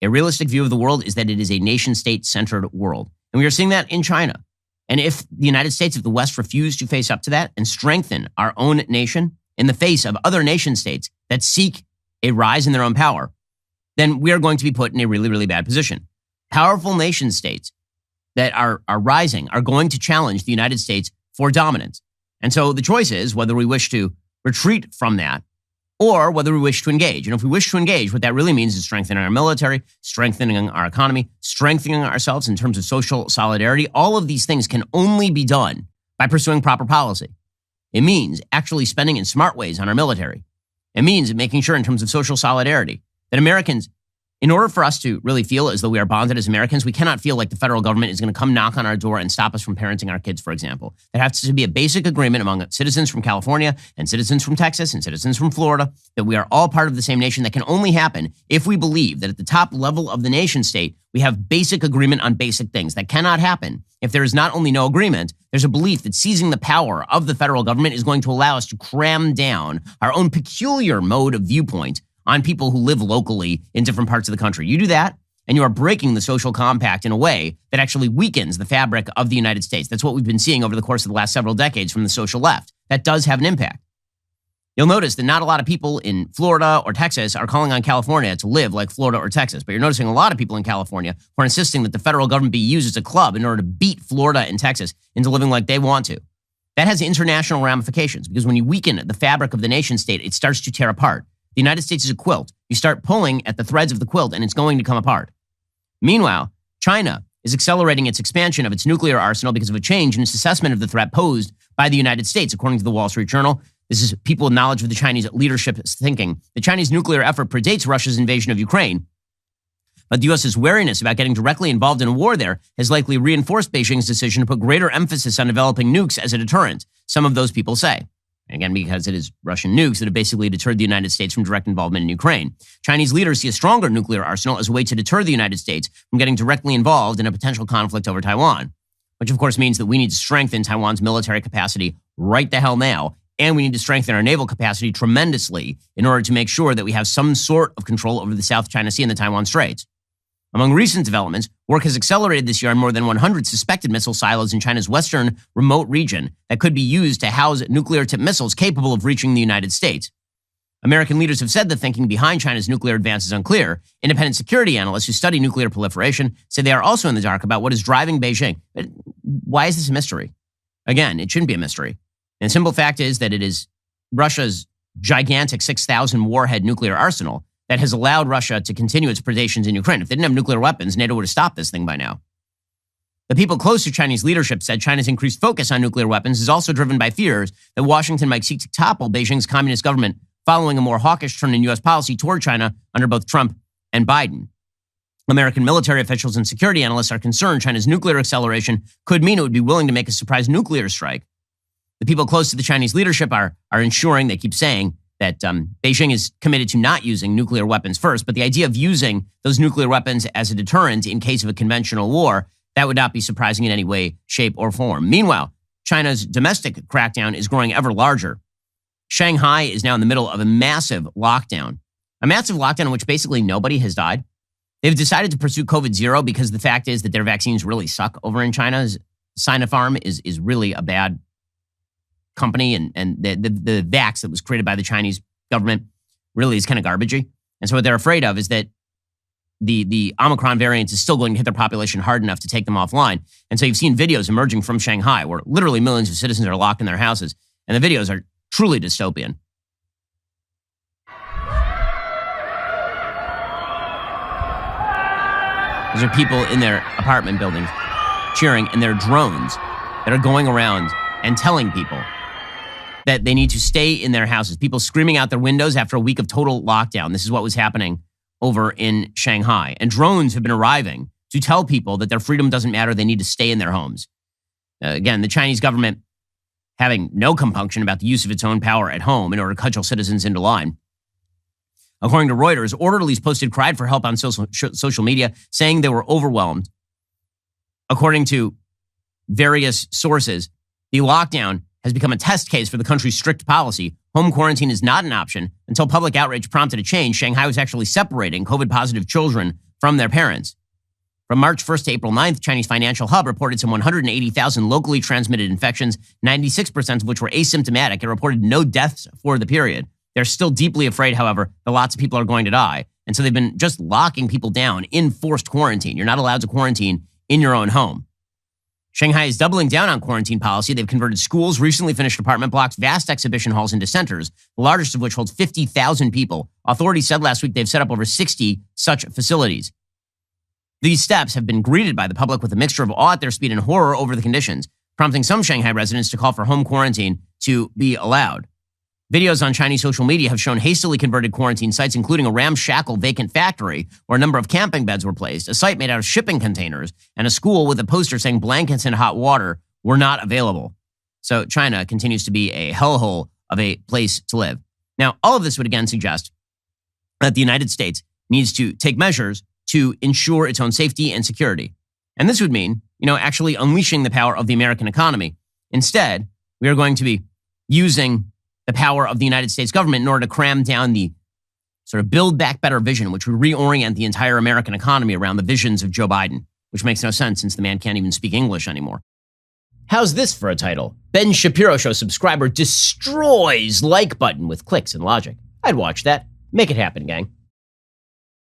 A realistic view of the world is that it is a nation-state-centered world. And we are seeing that in China. And if the United States, if the West refuse to face up to that and strengthen our own nation in the face of other nation states that seek a rise in their own power, then we are going to be put in a really, really bad position. Powerful nation states that are rising are going to challenge the United States for dominance. And so the choice is whether we wish to retreat from that or whether we wish to engage. And if we wish to engage, what that really means is strengthening our military, strengthening our economy, strengthening ourselves in terms of social solidarity. All of these things can only be done by pursuing proper policy. It means actually spending in smart ways on our military. It means making sure in terms of social solidarity that Americans, in order for us to really feel as though we are bonded as Americans, we cannot feel like the federal government is going to come knock on our door and stop us from parenting our kids, for example. There has to be a basic agreement among citizens from California and citizens from Texas and citizens from Florida that we are all part of the same nation. That can only happen if we believe that at the top level of the nation state, we have basic agreement on basic things. That cannot happen if there is not only no agreement, there's a belief that seizing the power of the federal government is going to allow us to cram down our own peculiar mode of viewpoint on people who live locally in different parts of the country. You do that, and you are breaking the social compact in a way that actually weakens the fabric of the United States. That's what we've been seeing over the course of the last several decades from the social left. That does have an impact. You'll notice that not a lot of people in Florida or Texas are calling on California to live like Florida or Texas, but you're noticing a lot of people in California who are insisting that the federal government be used as a club in order to beat Florida and Texas into living like they want to. That has international ramifications because when you weaken the fabric of the nation state, it starts to tear apart. The United States is a quilt. You start pulling at the threads of the quilt and it's going to come apart. Meanwhile, China is accelerating its expansion of its nuclear arsenal because of a change in its assessment of the threat posed by the United States, according to the Wall Street Journal. This is people with knowledge of the Chinese leadership thinking. The Chinese nuclear effort predates Russia's invasion of Ukraine, but the U.S.'s wariness about getting directly involved in a war there has likely reinforced Beijing's decision to put greater emphasis on developing nukes as a deterrent, some of those people say. Again, because it is Russian nukes that have basically deterred the United States from direct involvement in Ukraine. Chinese leaders see a stronger nuclear arsenal as a way to deter the United States from getting directly involved in a potential conflict over Taiwan, which of course means that we need to strengthen Taiwan's military capacity right the hell now, and we need to strengthen our naval capacity tremendously in order to make sure that we have some sort of control over the South China Sea and the Taiwan Straits. Among recent developments, work has accelerated this year on more than 100 suspected missile silos in China's western remote region that could be used to house nuclear-tipped missiles capable of reaching the United States. American leaders have said the thinking behind China's nuclear advance is unclear. Independent security analysts who study nuclear proliferation say they are also in the dark about what is driving Beijing. But why is this a mystery? Again, it shouldn't be a mystery. And the simple fact is that it is Russia's gigantic 6,000 warhead nuclear arsenal that has allowed Russia to continue its predations in Ukraine. If they didn't have nuclear weapons, NATO would have stopped this thing by now. The people close to Chinese leadership said China's increased focus on nuclear weapons is also driven by fears that Washington might seek to topple Beijing's communist government following a more hawkish turn in U.S. policy toward China under both Trump and Biden. American military officials and security analysts are concerned China's nuclear acceleration could mean it would be willing to make a surprise nuclear strike. The people close to the Chinese leadership are ensuring, they keep saying, that Beijing is committed to not using nuclear weapons first, but the idea of using those nuclear weapons as a deterrent in case of a conventional war, that would not be surprising in any way, shape, or form. Meanwhile, China's domestic crackdown is growing ever larger. Shanghai is now in the middle of a massive lockdown in which basically nobody has died. They've decided to pursue COVID-0 because the fact is that their vaccines really suck over in China. Sinopharm is really a bad company, and the vax that was created by the Chinese government really is kind of garbagey. And so what they're afraid of is that the Omicron variant is still going to hit their population hard enough to take them offline. And so you've seen videos emerging from Shanghai where literally millions of citizens are locked in their houses, and the videos are truly dystopian. These are people in their apartment buildings cheering, and they're drones that are going around and telling people that they need to stay in their houses. People screaming out their windows after a week of total lockdown. This is what was happening over in Shanghai. And drones have been arriving to tell people that their freedom doesn't matter. They need to stay in their homes. Again, the Chinese government having no compunction about the use of its own power at home in order to cudgel citizens into line. According to Reuters, orderlies posted cried for help on social media, saying they were overwhelmed. According to various sources, the lockdown has become a test case for the country's strict policy. Home quarantine is not an option. Until public outrage prompted a change, Shanghai was actually separating COVID-positive children from their parents. From March 1st to April 9th, Chinese Financial Hub reported some 180,000 locally transmitted infections, 96% of which were asymptomatic. It reported no deaths for the period. They're still deeply afraid, however, that lots of people are going to die. And so they've been just locking people down in forced quarantine. You're not allowed to quarantine in your own home. Shanghai is doubling down on quarantine policy. They've converted schools, recently finished apartment blocks, vast exhibition halls into centers, the largest of which holds 50,000 people. Authorities said last week they've set up over 60 such facilities. These steps have been greeted by the public with a mixture of awe at their speed and horror over the conditions, prompting some Shanghai residents to call for home quarantine to be allowed. Videos on Chinese social media have shown hastily converted quarantine sites, including a ramshackle vacant factory where a number of camping beds were placed, a site made out of shipping containers, and a school with a poster saying blankets and hot water were not available. So China continues to be a hellhole of a place to live. Now, all of this would again suggest that the United States needs to take measures to ensure its own safety and security. And this would mean, actually unleashing the power of the American economy. Instead, we are going to be using the power of the United States government in order to cram down the sort of Build Back Better vision, which would reorient the entire American economy around the visions of Joe Biden, which makes no sense since the man can't even speak English anymore. How's this for a title? Ben Shapiro Show subscriber destroys like button with clicks and logic. I'd watch that. Make it happen, gang.